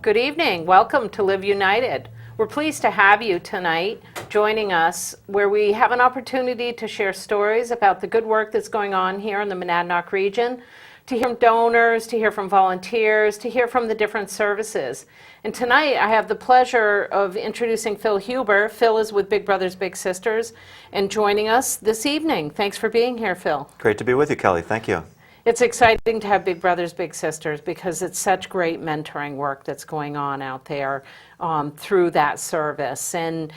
Good evening. Welcome to Live United. We're pleased to have you tonight joining us where we have an opportunity to share stories about the good work that's going on here in the Monadnock region, to hear from donors, to hear from volunteers, to hear from the different services. And tonight I have the pleasure of introducing Phil Huber. Phil is with Big Brothers Big Sisters and joining us this evening. Thanks for being here, Phil. Great to be with you, Kelly. Thank you. It's exciting to have Big Brothers Big Sisters because it's such great mentoring work that's going on out there through that service. And,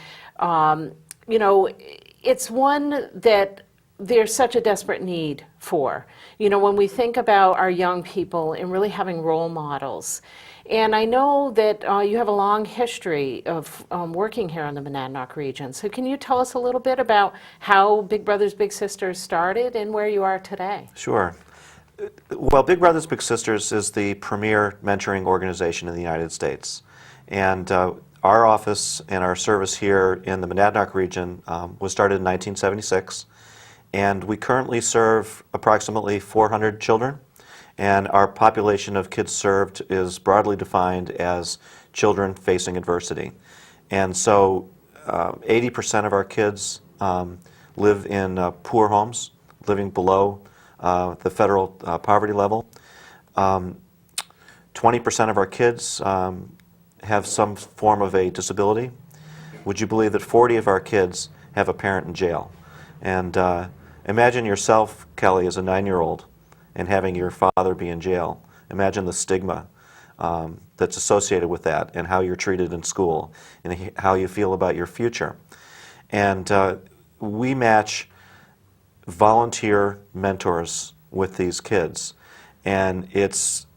it's one that there's such a desperate need for. When we think about our young people and really having role models. And I know that you have a long history of working here in the Monadnock region. So can you tell us a little bit about how Big Brothers Big Sisters started and where you are today? Sure. Well, Big Brothers Big Sisters is the premier mentoring organization in the United States. And our office and our service here in the Monadnock region was started in 1976. And we currently serve approximately 400 children. And our population of kids served is broadly defined as children facing adversity. And so 80% of our kids live in poor homes, living below the federal poverty level. 20% of our kids have some form of a disability. Would you believe that 40 of our kids have a parent in jail? And imagine yourself, Kelly, as a 9-year-old and having your father be in jail. Imagine the stigma that's associated with that and how you're treated in school and how you feel about your future. And we match volunteer mentors with these kids. And it's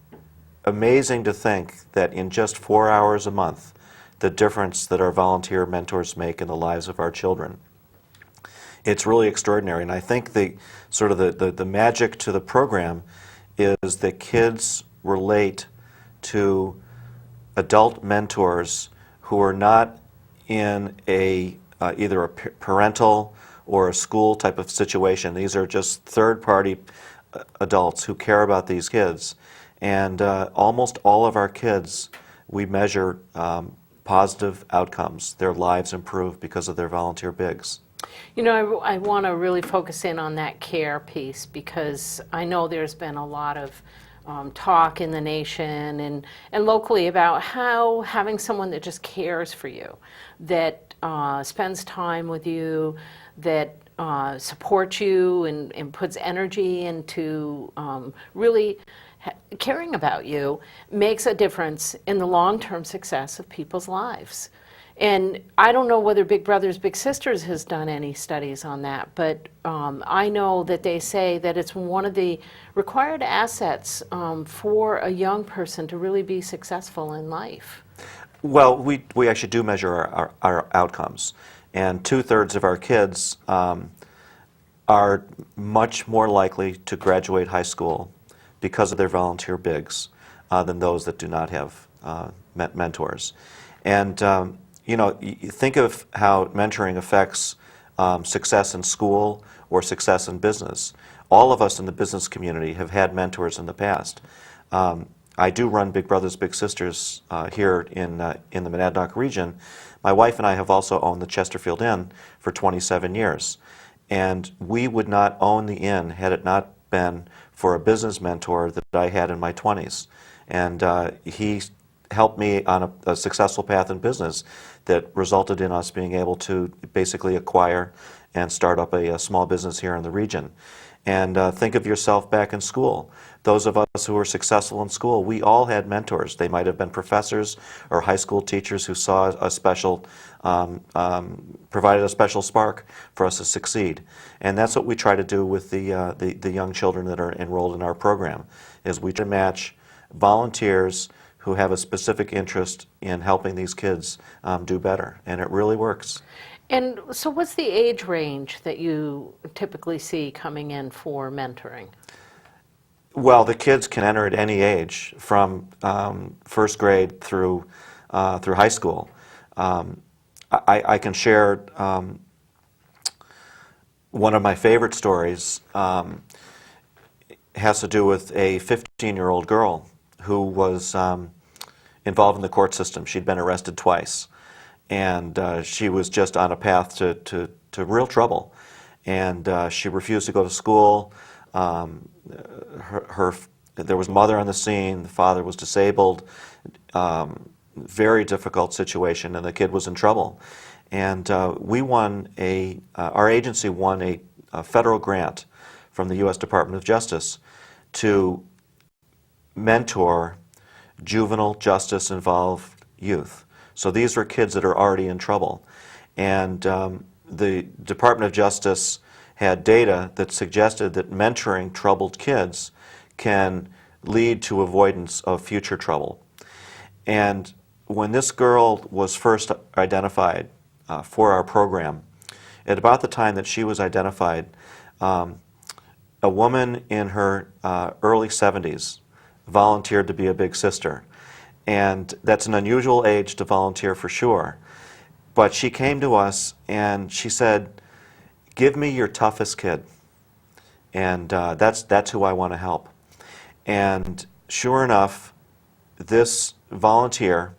amazing to think that in just 4 hours a month, the difference that our volunteer mentors make in the lives of our children. It's really extraordinary. And I think the magic to the program is that kids relate to adult mentors who are not in either a parental or a school type of situation. These are just third-party adults who care about these kids. And almost all of our kids, we measure positive outcomes. Their lives improve because of their volunteer bigs. I want to really focus in on that care piece because I know there's been a lot of talk in the nation and locally about how having someone that just cares for you, that spends time with you, that supports you and puts energy into really caring about you makes a difference in the long-term success of people's lives. And I don't know whether Big Brothers Big Sisters has done any studies on that, but I know that they say that it's one of the required assets for a young person to really be successful in life. Well, we actually do measure our outcomes. And 2/3 of our kids are much more likely to graduate high school because of their volunteer bigs than those that do not have mentors. And you think of how mentoring affects success in school or success in business. All of us in the business community have had mentors in the past. I do run Big Brothers Big Sisters here in the Monadnock region. My wife and I have also owned the Chesterfield Inn for 27 years. And we would not own the inn had it not been for a business mentor that I had in my 20s. And he helped me on a successful path in business that resulted in us being able to basically acquire and start up a small business here in the region. And think of yourself back in school. Those of us who were successful in school, we all had mentors. They might have been professors or high school teachers who saw a special, provided a special spark for us to succeed. And that's what we try to do with the young children that are enrolled in our program, is we try to match volunteers who have a specific interest in helping these kids do better. And it really works. And so what's the age range that you typically see coming in for mentoring? Well, the kids can enter at any age, from first grade through high school. I can share one of my favorite stories. Has to do with a 15-year-old girl who was involved in the court system. She'd been arrested twice, and she was just on a path to real trouble. And she refused to go to school. There was a mother on the scene. The father was disabled. Very difficult situation, and the kid was in trouble. And our agency won a federal grant from the U.S. Department of Justice to mentor juvenile justice involved youth. So these were kids that are already in trouble. And the Department of Justice had data that suggested that mentoring troubled kids can lead to avoidance of future trouble. And when this girl was first identified for our program, at about the time that she was identified, a woman in her early 70s volunteered to be a big sister. And that's an unusual age to volunteer for sure. But she came to us and she said, "Give me your toughest kid, and that's who I want to help." And sure enough, this volunteer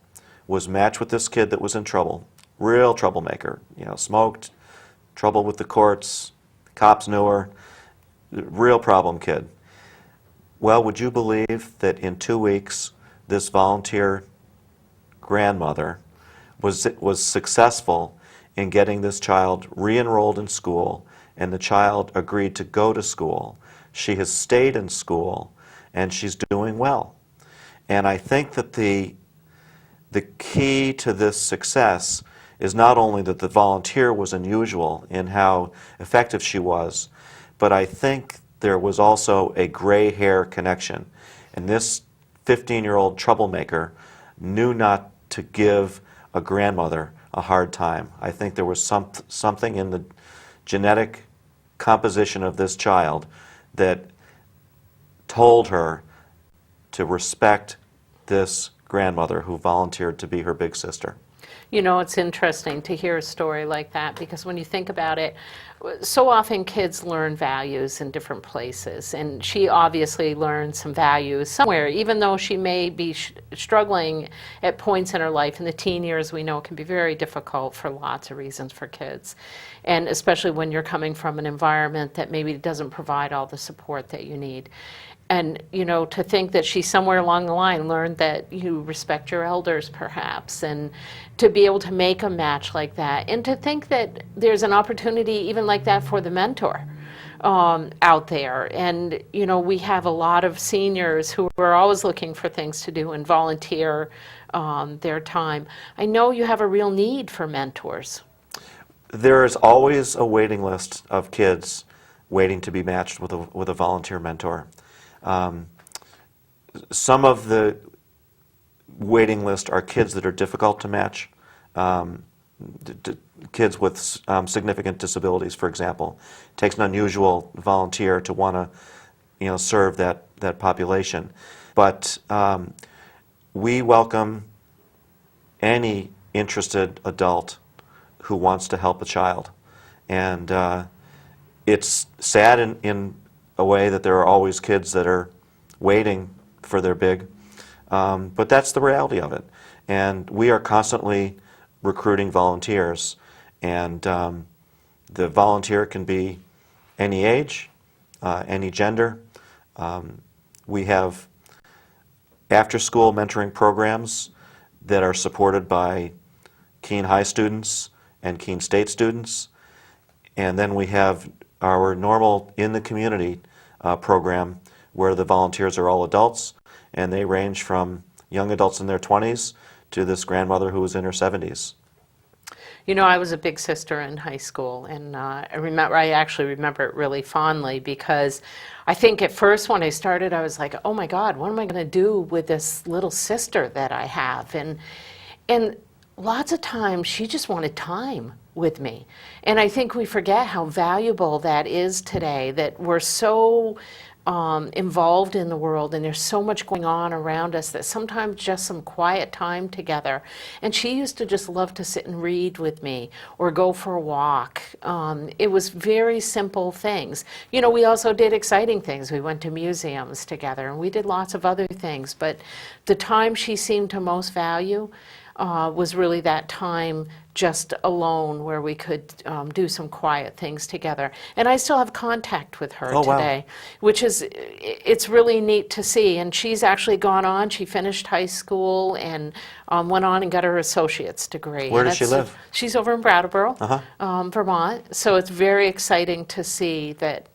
was matched with this kid that was in trouble, real troublemaker, smoked, trouble with the courts, cops knew her, real problem kid. Well, would you believe that in 2 weeks, this volunteer grandmother was successful in getting this child re-enrolled in school, and the child agreed to go to school. She has stayed in school, and she's doing well. And I think that the key to this success is not only that the volunteer was unusual in how effective she was, but I think there was also a gray hair connection. And this 15-year-old troublemaker knew not to give a grandmother a hard time. I think there was something in the genetic composition of this child that told her to respect this grandmother who volunteered to be her big sister. It's interesting to hear a story like that, because when you think about it, so often kids learn values in different places, and she obviously learned some values somewhere, even though she may be struggling at points in her life. In the teen years, we know, can be very difficult for lots of reasons for kids, and especially when you're coming from an environment that maybe doesn't provide all the support that you need. And, to think that she somewhere along the line learned that you respect your elders, perhaps, and to be able to make a match like that, and to think that there's an opportunity even like that for the mentor out there. And, we have a lot of seniors who are always looking for things to do and volunteer their time. I know you have a real need for mentors. There is always a waiting list of kids waiting to be matched with a volunteer mentor. Some of the waiting list are kids that are difficult to match, kids with significant disabilities, for example. It takes an unusual volunteer to want to, serve that population. But we welcome any interested adult who wants to help a child, and it's sad in a way that there are always kids that are waiting for their big, but that's the reality of it. And we are constantly recruiting volunteers, and the volunteer can be any age, any gender. We have after-school mentoring programs that are supported by Keene High students and Keene State students, and then we have our normal in the community program where the volunteers are all adults, and they range from young adults in their 20s to this grandmother who was in her 70s. I was a big sister in high school, and I actually remember it really fondly, because I think at first when I started, I was like, oh my God, what am I going to do with this little sister that I have? And lots of times she just wanted time with me. And I think we forget how valuable that is today, that we're so involved in the world, and there's so much going on around us that sometimes just some quiet time together. And she used to just love to sit and read with me or go for a walk. It was very simple things. You know, we also did exciting things. We went to museums together and we did lots of other things. But the time she seemed to most value was really that time just alone where we could do some quiet things together. And I still have contact with her Oh, wow. today, which is, it's really neat to see. And she's actually gone on, she finished high school and went on and got her associate's degree. Where And does she that's- live? She's over in Brattleboro, Uh-huh. Vermont. So it's very exciting to see that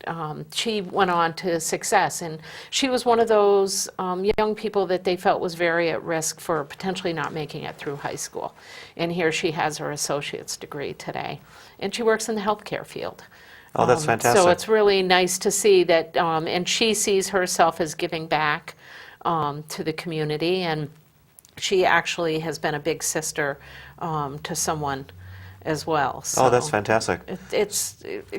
she went on to success. And she was one of those young people that they felt was very at risk for potentially not making it through high school. And here she has her associate's degree today. And she works in the healthcare field. Oh, that's fantastic. So it's really nice to see that, and she sees herself as giving back to the community. And she actually has been a big sister to someone as well. Oh, that's So fantastic.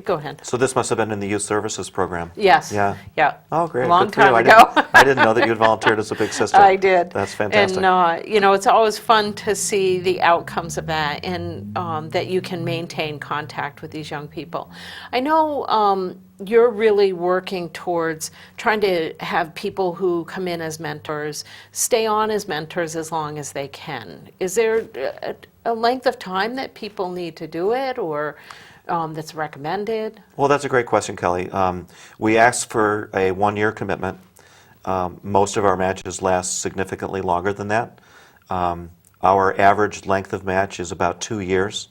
go ahead. So this must have been in the youth services program. Yes. Yeah. Yeah. Oh, great. Long Good for you. time I ago. I didn't know that you had volunteered as a big sister. I did. That's fantastic. And, you know, it's always fun to see the outcomes of that and that you can maintain contact with these young people. I know you're really working towards trying to have people who come in as mentors stay on as mentors as long as they can. Is there a length of time that people need to do it, or that's recommended? Well, that's a great question, Kelly. We ask for a one-year commitment. Most of our matches last significantly longer than that. Our average length of match is about 2 years.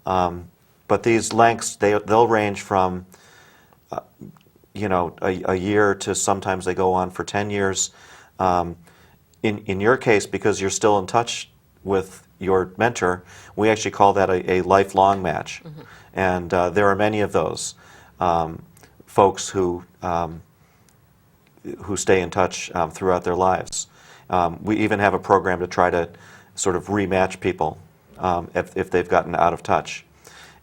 But these lengths, they'll range from a year to sometimes they go on for 10 years. In your case, because you're still in touch with your mentor, we actually call that a lifelong match. And there are many of those folks who stay in touch throughout their lives. We even have a program to try to sort of rematch people if they've gotten out of touch.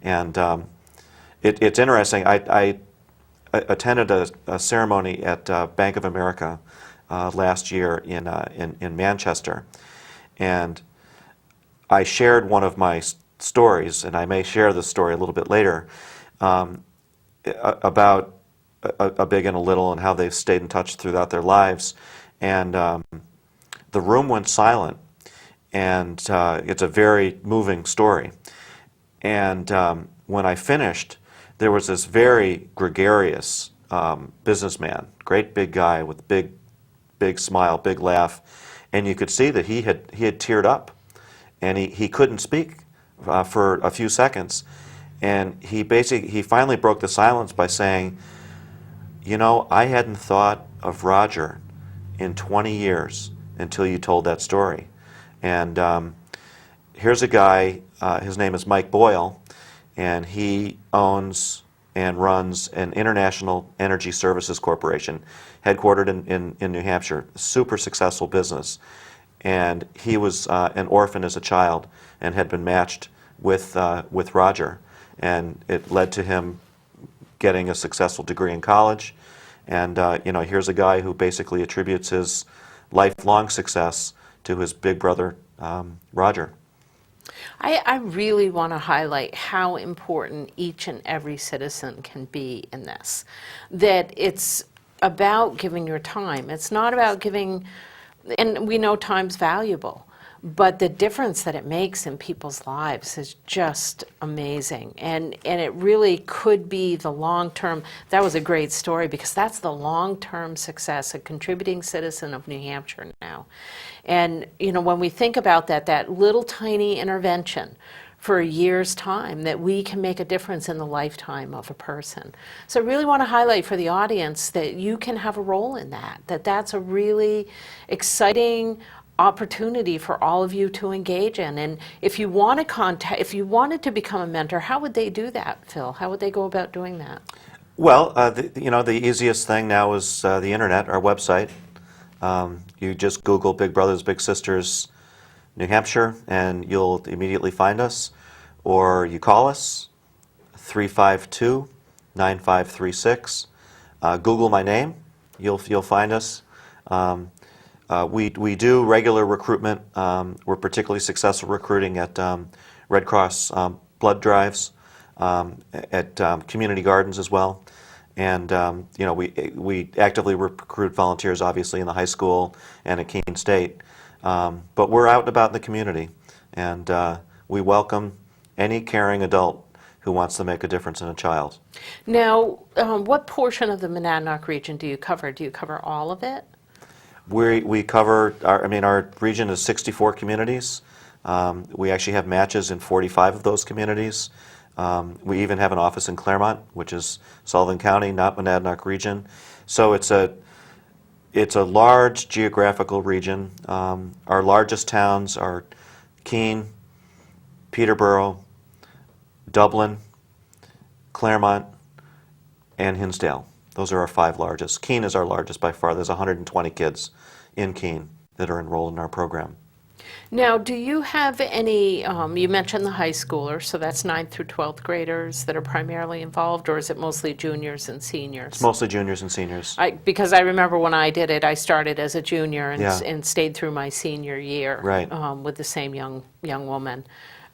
And it's interesting. I attended a ceremony at Bank of America last year in Manchester, and I shared one of my stories, and I may share this story a little bit later, about a big and a little and how they've stayed in touch throughout their lives. And the room went silent, and it's a very moving story. And when I finished, there was this very gregarious businessman, great big guy with big smile, big laugh, and you could see that he had teared up, and he couldn't speak for a few seconds, and he finally broke the silence by saying, "You know, I hadn't thought of Roger in 20 years until you told that story." And here's a guy, his name is Mike Boyle, and he owns and runs an international energy services corporation headquartered in New Hampshire, super successful business. And he was an orphan as a child and had been matched with Roger. And it led to him getting a successful degree in college. And here's a guy who basically attributes his lifelong success to his big brother, Roger. I really want to highlight how important each and every citizen can be in this. That it's about giving your time. It's not about giving, and we know time's valuable, but the difference that it makes in people's lives is just amazing. And it really could be the long-term, that was a great story because that's the long-term success, a contributing citizen of New Hampshire now. And, when we think about that little tiny intervention for a year's time, that we can make a difference in the lifetime of a person. So I really want to highlight for the audience that you can have a role in that that's a really exciting opportunity for all of you to engage in. And if you want to if you wanted to become a mentor, how would they do that, Phil? How would they go about doing that? Well, the easiest thing now is the internet, our website. You just Google Big Brothers Big Sisters New Hampshire, and you'll immediately find us. Or you call us, 352-9536. Google my name, you'll find us. We do regular recruitment. We're particularly successful recruiting at Red Cross blood drives, at community gardens as well. And we actively recruit volunteers, obviously, in the high school and at Keene State. But we're out and about in the community, and we welcome any caring adult who wants to make a difference in a child. Now, what portion of the Monadnock region do you cover? Do you cover all of it? We cover, our region is 64 communities. We actually have matches in 45 of those communities. We even have an office in Claremont, which is Sullivan County, not Monadnock region. So it's a large geographical region. Our largest towns are Keene, Peterborough, Dublin, Claremont, and Hinsdale. Those are our 5 largest. Keene is our largest by far. There's 120 kids in Keene that are enrolled in our program. Now, do you have any, you mentioned the high schoolers, so that's 9th through 12th graders that are primarily involved, or is it mostly juniors and seniors? It's mostly juniors and seniors. Because I remember when I did it, I started as a junior Yeah. and stayed through my senior year, Right. with the same young woman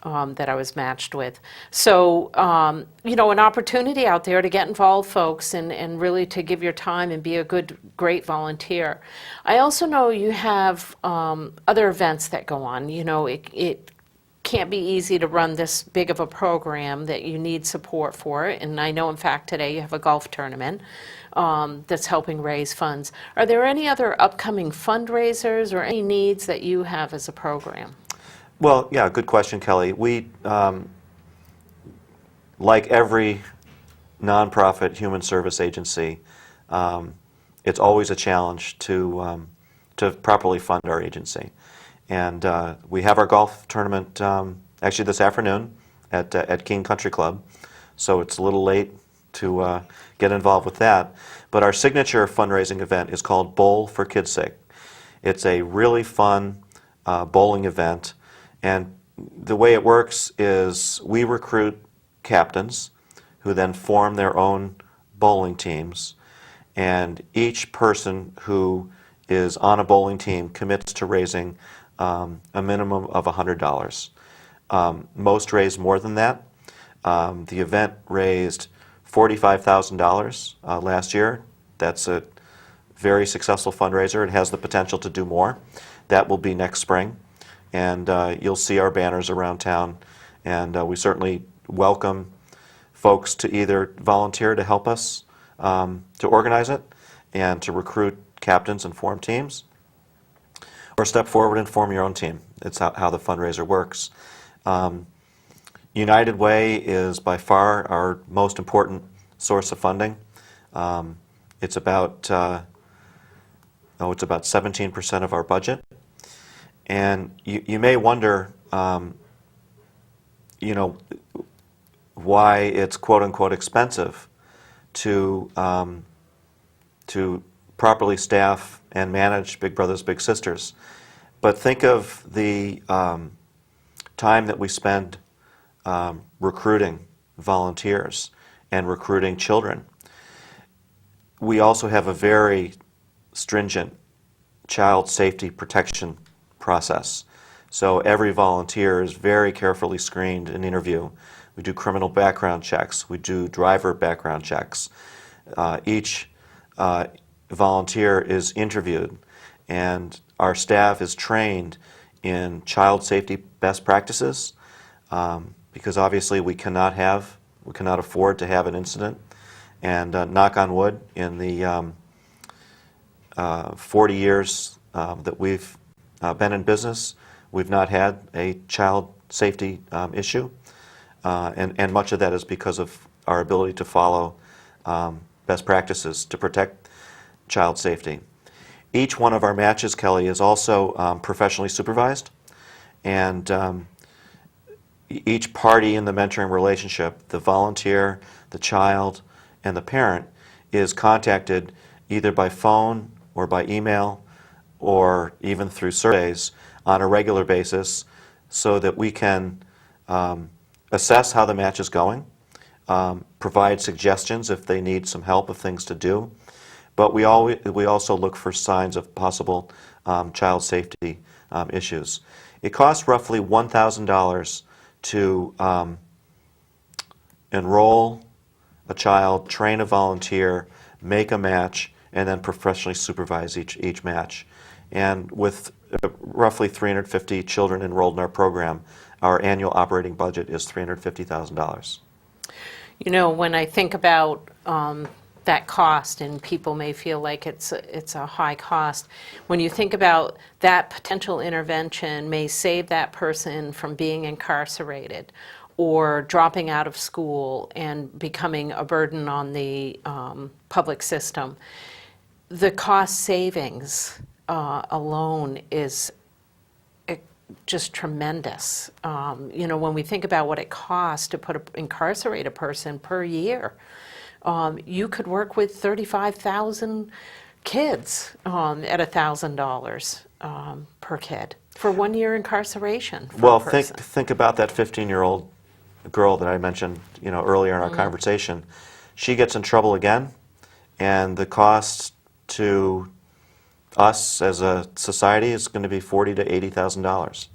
that I was matched with. So, an opportunity out there to get involved, folks, and really to give your time and be a great volunteer. I also know you have other events that go on. It can't be easy to run this big of a program, that you need support for it. And I know, in fact, today you have a golf tournament that's helping raise funds. Are there any other upcoming fundraisers or any needs that you have as a program? Well, yeah, good question, Kelly. We, like every nonprofit human service agency, it's always a challenge to properly fund our agency. And we have our golf tournament actually this afternoon at Keene Country Club, so it's a little late to get involved with that. But our signature fundraising event is called Bowl for Kids' Sake. It's a really fun bowling event. And the way it works is we recruit captains who then form their own bowling teams, and each person who is on a bowling team commits to raising a minimum of $100. Most raise more than that. The event raised $45,000 last year. That's a very successful fundraiser. It has the potential to do more. That will be next spring. And you'll see our banners around town, and we certainly welcome folks to either volunteer to help us to organize it and to recruit captains and form teams, or step forward and form your own team. It's how the fundraiser works. United Way is by far our most important source of funding. It's about 17% of our budget. And you may wonder, why it's quote unquote expensive to properly staff and manage Big Brothers Big Sisters. But think of the time that we spend recruiting volunteers and recruiting children. We also have a very stringent child safety protection process. So every volunteer is very carefully screened and interviewed. We do criminal background checks. We do driver background checks. Each volunteer is interviewed, and our staff is trained in child safety best practices, because obviously we cannot afford to have an incident. And knock on wood, in the 40 years that we've been in business, we've not had a child safety issue, and much of that is because of our ability to follow best practices to protect child safety. Each one of our matches, Kelly, is also professionally supervised, and each party in the mentoring relationship, the volunteer, the child, and the parent, is contacted either by phone or by email or even through surveys on a regular basis, so that we can assess how the match is going, provide suggestions if they need some help of things to do, but we also look for signs of possible child safety issues. It costs roughly $1,000 to enroll a child, train a volunteer, make a match, and then professionally supervise each match. And with roughly 350 children enrolled in our program, our annual operating budget is $350,000. You know, when I think about that cost, and people may feel like it's a high cost, when you think about that potential intervention may save that person from being incarcerated or dropping out of school and becoming a burden on the public system, the cost savings alone is just tremendous. You know, when we think about what it costs to incarcerate a person per year, you could work with 35,000 kids at $1,000 per kid for 1 year incarceration for Well, a person. think about that 15-year-old girl that I mentioned, earlier in our conversation. She gets in trouble again, and the cost to us as a society is going to be $40,000 to $80,000.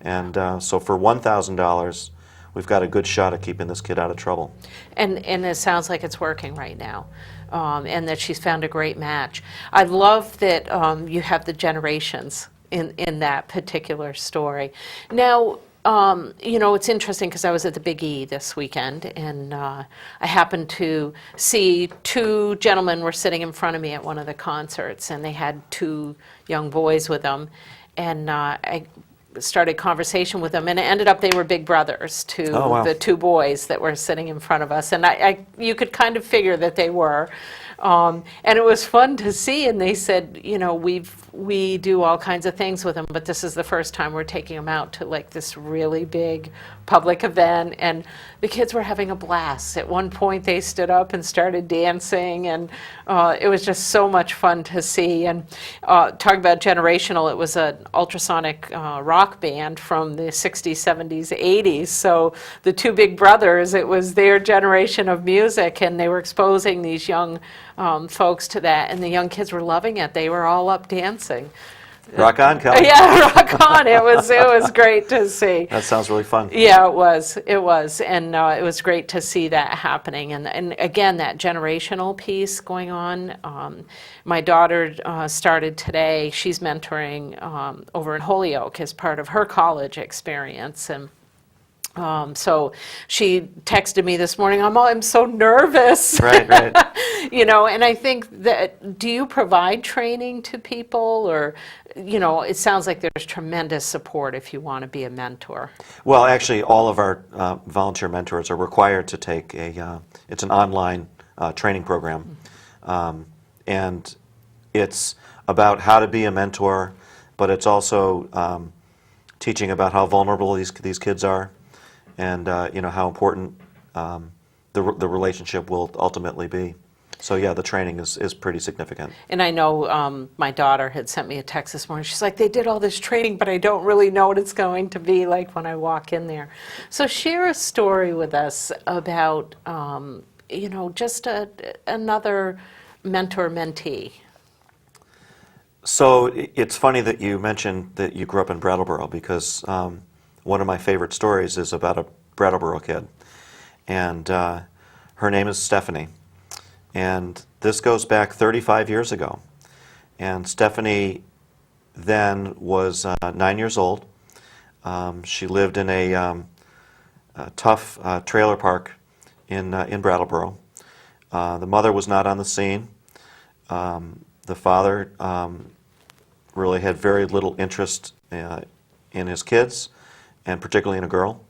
And so for $1,000, we've got a good shot at keeping this kid out of trouble. And it sounds like it's working right now, and that she's found a great match. I love that you have the generations in that particular story. Now, it's interesting because I was at the Big E this weekend, and I happened to see two gentlemen were sitting in front of me at one of the concerts, and they had two young boys with them, and I started conversation with them, and it ended up they were big brothers to Oh, wow. the two boys that were sitting in front of us, and you could kind of figure that they were. And it was fun to see, and they said, we do all kinds of things with them, but this is the first time we're taking them out to like this really big public event, and the kids were having a blast. At one point they stood up and started dancing, and it was just so much fun to see. And talking about generational, it was an ultrasonic rock band from the 60s, 70s, 80s, so the two big brothers, it was their generation of music, and they were exposing these young folks to that, and the young kids were loving it. They were all up dancing. Rock on, Kelly. Yeah, rock on. It was great to see. That sounds really fun. Yeah, it was, and it was great to see that happening. And again, that generational piece going on. My daughter started today. She's mentoring over in Holyoke as part of her college experience, and so she texted me this morning, I'm so nervous. Right. And I think that, do you provide training to people, or, it sounds like there's tremendous support if you want to be a mentor. Well, actually, all of our volunteer mentors are required to take it's an online training program. And it's about how to be a mentor, but it's also teaching about how vulnerable these kids are, and how important the relationship will ultimately be. So yeah, the training is pretty significant. And I know my daughter had sent me a text this morning. She's like, they did all this training, but I don't really know what it's going to be like when I walk in there. So share a story with us about, just another mentor-mentee. So it's funny that you mentioned that you grew up in Brattleboro, because one of my favorite stories is about a Brattleboro kid, and her name is Stephanie, and this goes back 35 years ago. And Stephanie then was 9 years old. She lived in a tough trailer park in Brattleboro. The mother was not on the scene. The father really had very little interest in his kids, and particularly in a girl.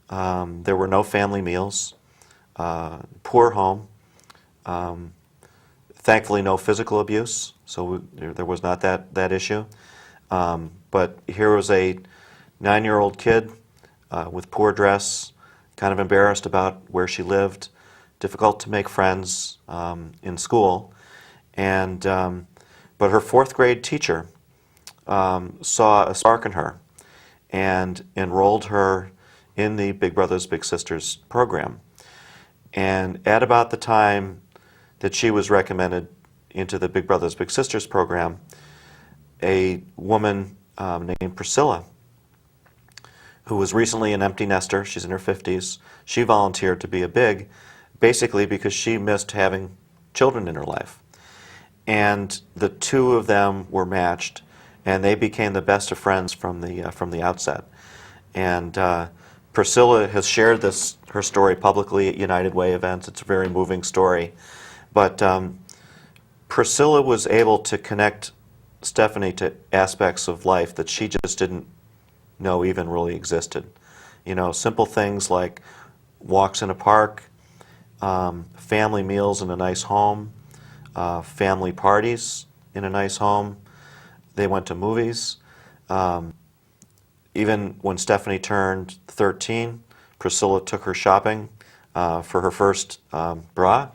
There were no family meals, poor home, thankfully no physical abuse, so there was not that issue. But here was a 9-year-old kid with poor dress, kind of embarrassed about where she lived, difficult to make friends in school, and but her 4th grade teacher saw a spark in her and enrolled her in the Big Brothers Big Sisters program. And at about the time that she was recommended into the Big Brothers Big Sisters program, a woman named Priscilla, who was recently an empty nester. She's in her 50s. She volunteered to be a big, basically because she missed having children in her life. And the two of them were matched, and they became the best of friends from the outset. And Priscilla has shared her story publicly at United Way events. It's a very moving story. But Priscilla was able to connect Stephanie to aspects of life that she just didn't know even really existed. You know, simple things like walks in a park, family meals in a nice home, family parties in a nice home. They went to movies. Even when Stephanie turned 13, Priscilla took her shopping for her first bra.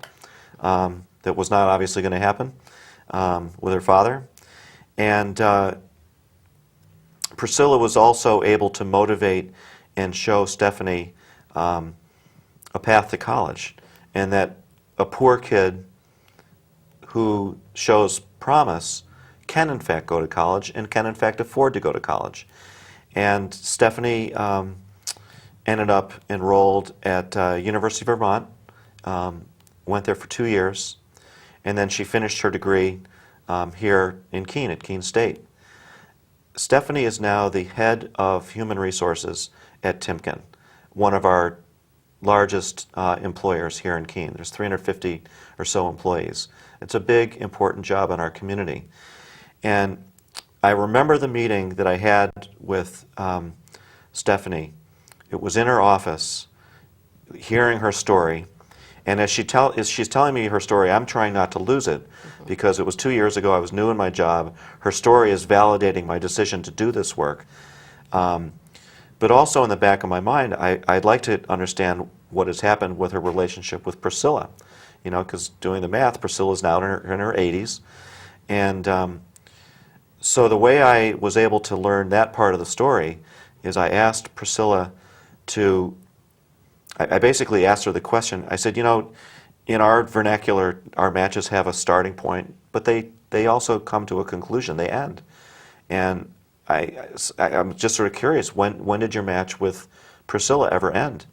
That was not obviously going to happen with her father. And Priscilla was also able to motivate and show Stephanie a path to college, and that a poor kid who shows promise can in fact go to college and can in fact afford to go to college. And Stephanie ended up enrolled at University of Vermont, went there for 2 years, and then she finished her degree here in Keene, at Keene State. Stephanie is now the head of human resources at Timken, one of our largest employers here in Keene. There's 350 or so employees. It's a big, important job in our community. And I remember the meeting that I had with Stephanie. It was in her office, hearing her story. And as she's telling me her story, I'm trying not to lose it, because it was 2 years ago, I was new in my job. Her story is validating my decision to do this work. But also in the back of my mind, I'd like to understand what has happened with her relationship with Priscilla. You know, because doing the math, Priscilla's now in her 80s. And so the way I was able to learn that part of the story is I asked Priscilla I basically asked her the question. I said, you know, in our vernacular, our matches have a starting point, but they also come to a conclusion. They end. And I'm just sort of curious, when did your match with Priscilla ever end?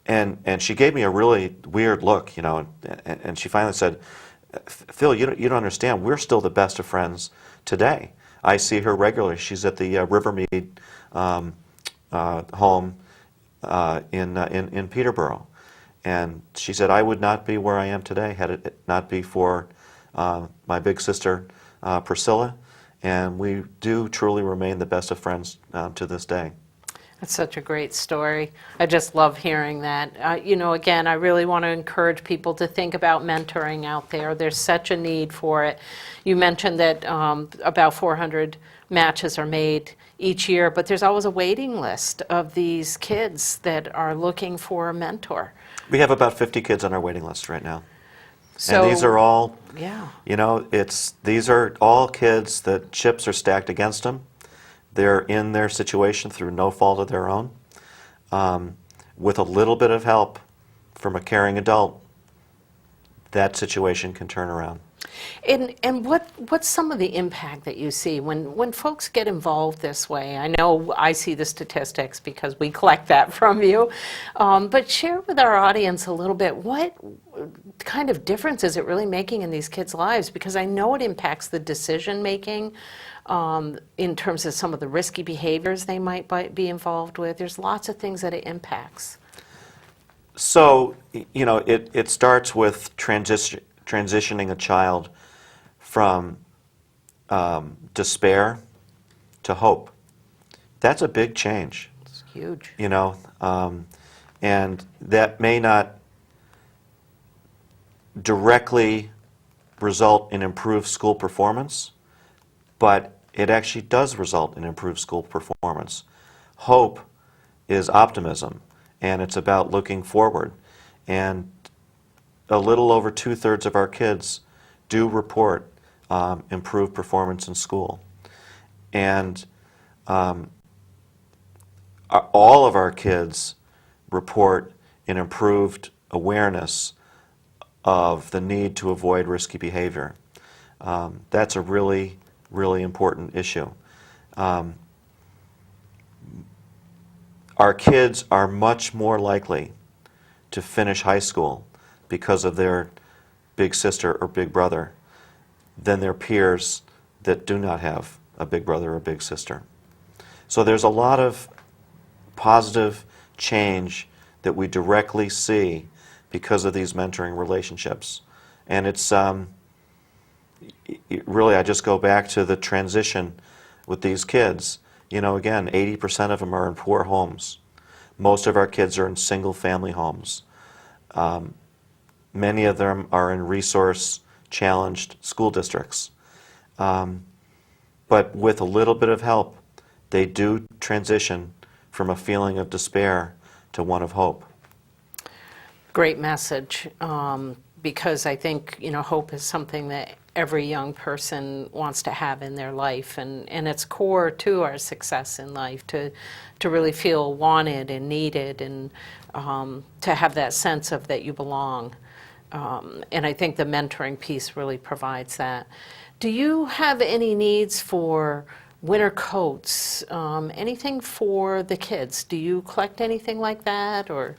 And she gave me a really weird look, you know, and she finally said, Phil, you don't understand. We're still the best of friends today. I see her regularly. She's at the Rivermead home in Peterborough. And she said, I would not be where I am today had it not be for my big sister, Priscilla. And we do truly remain the best of friends to this day. That's such a great story. I just love hearing that. You know, again, I really want to encourage people to think about mentoring out there. There's such a need for it. You mentioned that about 400 matches are made each year, but there's always a waiting list of these kids that are looking for a mentor. We have about 50 kids on our waiting list right now. So, and these are all, yeah. you know, these are all kids that chips are stacked against them. They're in their situation through no fault of their own. With a little bit of help from a caring adult, that situation can turn around. And what's some of the impact that you see when folks get involved this way? I know I see the statistics because we collect that from you, but share with our audience a little bit, what kind of difference is it really making in these kids' lives? Because I know it impacts the decision making in terms of some of the risky behaviors they might be involved with. There's lots of things that it impacts. So, you know, it starts with transitioning a child from despair to hope. That's a big change. It's huge. You know, and that may not directly result in improved school performance, but it actually does result in improved school performance. Hope is optimism, and it's about looking forward. And a little over 2/3 of our kids do report improved performance in school. And all of our kids report an improved awareness of the need to avoid risky behavior. That's a really, really important issue. Our kids are much more likely to finish high school because of their big sister or big brother than their peers that do not have a big brother or big sister. So there's a lot of positive change that we directly see because of these mentoring relationships. And it's really, I just go back to the transition with these kids. You know, again, 80% of them are in poor homes. Most of our kids are in single-family homes. Many of them are in resource-challenged school districts. But with a little bit of help, they do transition from a feeling of despair to one of hope. Great message, because I think, hope is something that every young person wants to have in their life, and it's core to our success in life to really feel wanted and needed, and to have that sense of that you belong. And I think the mentoring piece really provides that. Do you have any needs for winter coats, anything for the kids? Do you collect anything like that, or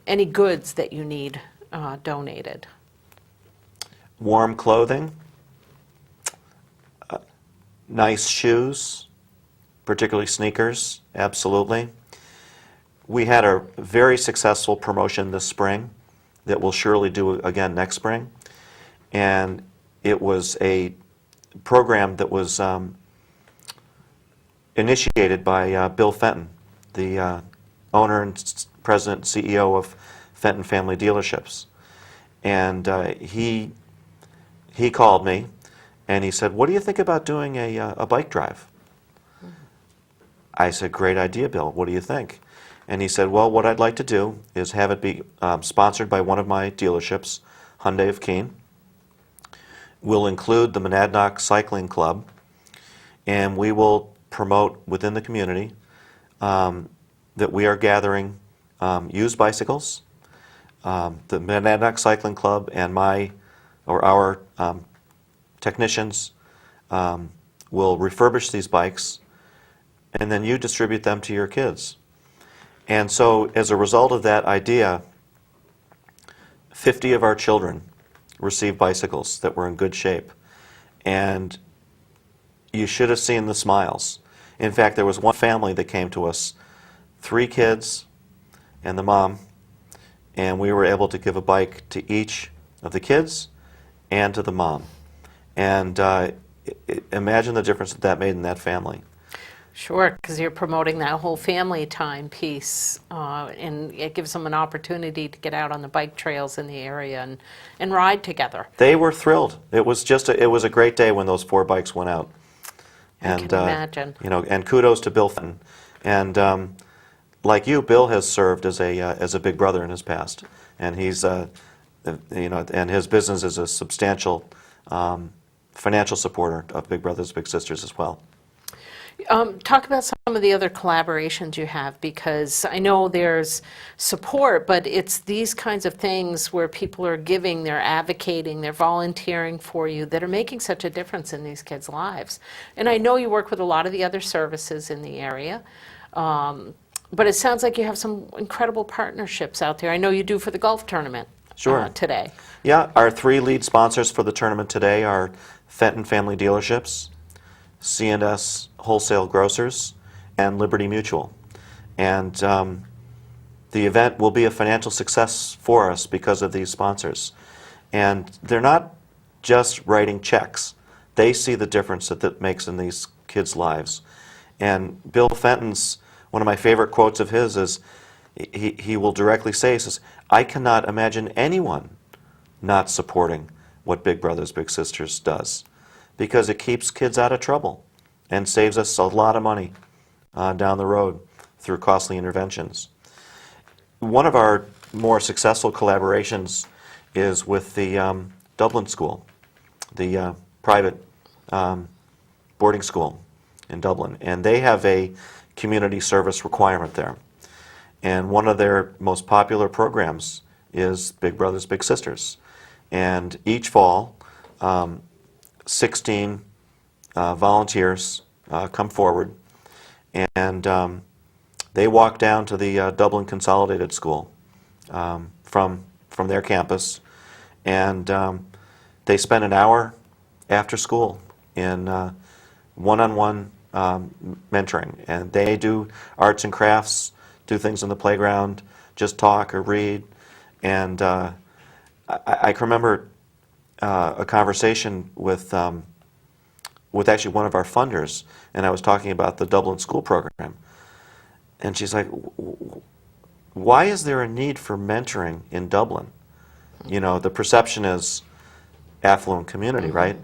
any goods that you need donated? Warm clothing, nice shoes, particularly sneakers, absolutely. We had a very successful promotion this spring that we'll surely do again next spring. And it was a program that was initiated by Bill Fenton, the owner and president and CEO of Fenton Family Dealerships. And he called me and he said, "What do you think about doing a bike drive?" I said, "Great idea, Bill. What do you think?" And he said, "Well, what I'd like to do is have it be sponsored by one of my dealerships, Hyundai of Keene. We'll include the Monadnock Cycling Club, and we will promote within the community that we are gathering used bicycles. The Monadnock Cycling Club and our technicians will refurbish these bikes, and then you distribute them to your kids." And so as a result of that idea, 50 of our children received bicycles that were in good shape. And you should have seen the smiles. In fact, there was one family that came to us, 3 kids and the mom, and we were able to give a bike to each of the kids and to the mom. And imagine the difference that made in that family. Sure, because you're promoting that whole family time piece, and it gives them an opportunity to get out on the bike trails in the area and ride together. They were thrilled. It was a great day when those 4 bikes went out. I can imagine. And kudos to Bill Fenton. And like you, Bill has served as a big brother in his past, and he's and his business is a substantial financial supporter of Big Brothers Big Sisters as well. Talk about some of the other collaborations you have, because I know there's support, but it's these kinds of things where people are giving, they're advocating, they're volunteering for you that are making such a difference in these kids' lives. And I know you work with a lot of the other services in the area, but it sounds like you have some incredible partnerships out there. I know you do for the golf tournament today. Yeah, our 3 lead sponsors for the tournament today are Fenton Family Dealerships, C&S Wholesale Grocers, and Liberty Mutual. And the event will be a financial success for us because of these sponsors. And they're not just writing checks. They see the difference that makes in these kids' lives. And Bill Fenton's, one of my favorite quotes of his is, he will directly say, he says, "I cannot imagine anyone not supporting what Big Brothers Big Sisters does, because it keeps kids out of trouble and saves us a lot of money down the road through costly interventions." One of our more successful collaborations is with the Dublin School, the private boarding school in Dublin. And they have a community service requirement there. And one of their most popular programs is Big Brothers Big Sisters. And each fall, 16 volunteers come forward, and they walk down to the Dublin Consolidated School from their campus, and they spend an hour after school in one-on-one mentoring, and they do arts and crafts, do things in the playground, just talk or read. And I can remember a conversation with actually one of our funders, and I was talking about the Dublin School Program, and she's like, why is there a need for mentoring in Dublin? You know, the perception is affluent community, right?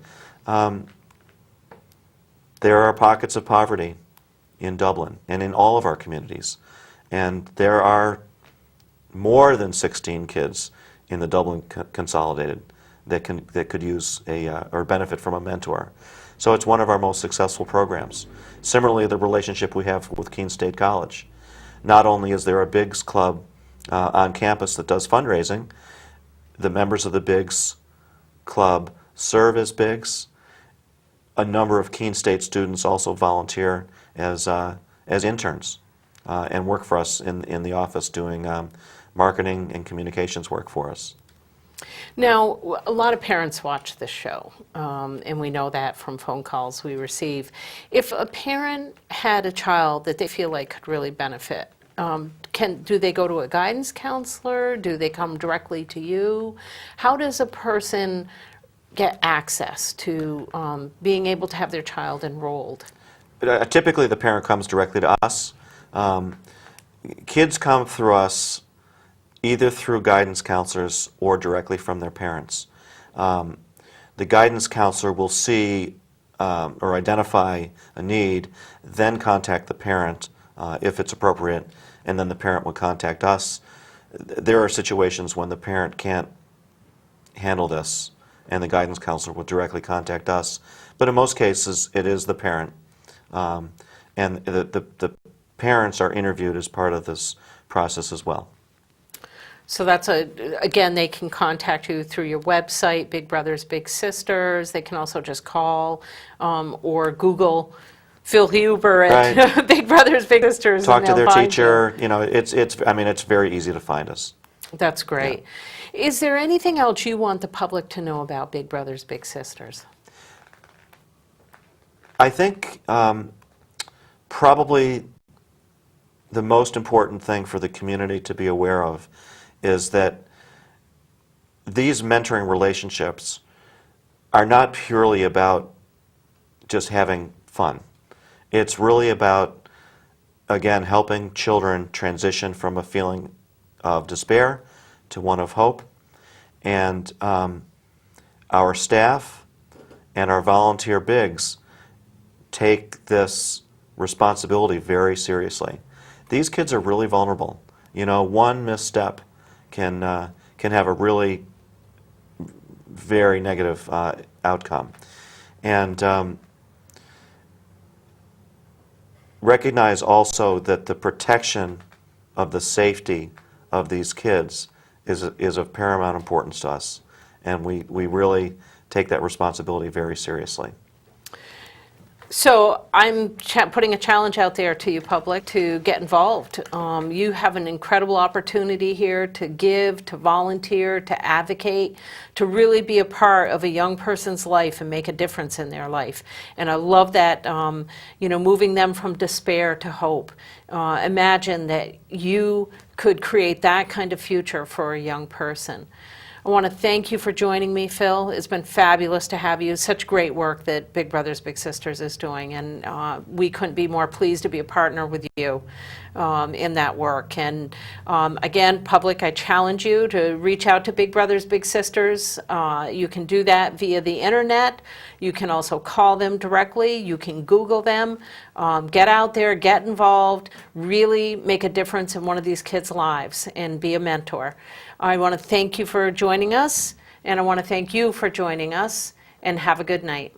There are pockets of poverty in Dublin and in all of our communities, and there are more than 16 kids in the Dublin Consolidated that could use or benefit from a mentor. So it's one of our most successful programs. Similarly, the relationship we have with Keene State College. Not only is there a Bigs Club on campus that does fundraising, the members of the Bigs Club serve as Bigs. A number of Keene State students also volunteer as interns and work for us in the office doing marketing and communications work for us. Now, a lot of parents watch this show, and we know that from phone calls we receive. If a parent had a child that they feel like could really benefit, do they go to a guidance counselor? Do they come directly to you? How does a person get access to being able to have their child enrolled? Typically, the parent comes directly to us. Kids come through us either through guidance counselors or directly from their parents. The guidance counselor will see or identify a need, then contact the parent if it's appropriate, and then the parent will contact us. There are situations when the parent can't handle this, and the guidance counselor will directly contact us. But in most cases, it is the parent. And the parents are interviewed as part of this process as well. So that's again, they can contact you through your website, Big Brothers Big Sisters. They can also just call or Google Phil Huber at Right. Big Brothers Big Sisters. Talk and to they'll their find teacher. You know, it's very easy to find us. you. That's great. Is there anything else you want the public to know about Big Brothers Big Sisters? I think probably the most important thing for the community to be aware of is that these mentoring relationships are not purely about just having fun. It's really about, again, helping children transition from a feeling of despair to one of hope. And our staff and our volunteer bigs take this responsibility very seriously. These kids are really vulnerable. You know, one misstep can have a really very negative outcome. And recognize also that the protection of the safety of these kids is of paramount importance to us. And we really take that responsibility very seriously. So I'm putting a challenge out there to you, public, to get involved. You have an incredible opportunity here to give, to volunteer, to advocate, to really be a part of a young person's life and make a difference in their life. And I love that, moving them from despair to hope. Imagine that you could create that kind of future for a young person. I want to thank you for joining me, Phil. It's been fabulous to have you. Such great work that Big Brothers Big Sisters is doing, and we couldn't be more pleased to be a partner with you in that work. And again, public, I challenge you to reach out to Big Brothers Big Sisters. You can do that via the internet. You can also call them directly. You can Google them. Get out there, get involved, really make a difference in one of these kids' lives and be a mentor. I want to thank you for joining us, and I want to thank you for joining us, and have a good night.